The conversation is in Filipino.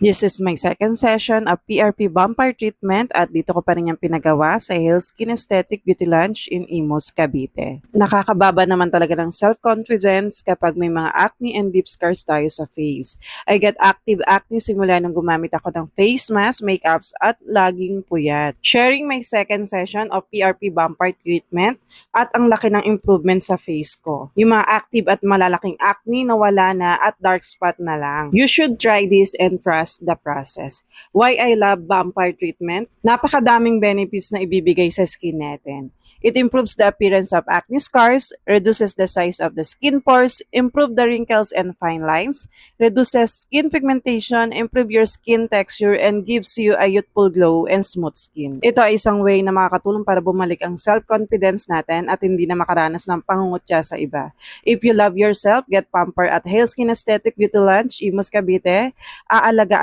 This is my second session of PRP Vampire Treatment at dito ko pa rin yung pinagawa sa Hale Skin Aesthetic Beauty Lunch in Imus, Cavite. Nakakababa naman talaga ng self-confidence kapag may mga acne and deep scars tayo sa face. I get active acne simula nung gumamit ako ng face mask, makeups at laging puyat. Sharing my second session of PRP Vampire Treatment at ang laki ng improvement sa face ko. Yung mga active at malalaking acne nawala na at dark spot na lang. You should try this and trust the process. Why I love vampire treatment? Napakadaming benefits na ibibigay sa skin natin. It improves the appearance of acne scars, reduces the size of the skin pores, improve the wrinkles and fine lines, reduces skin pigmentation, improve your skin texture, and gives you a youthful glow and smooth skin. Ito ay isang way na makakatulong para bumalik ang self-confidence natin at hindi na makaranas ng pangungutya sa iba. If you love yourself, get pamper at Hale Skin Aesthetic Beauty Lunch, Imus, Cavite. Aalagaan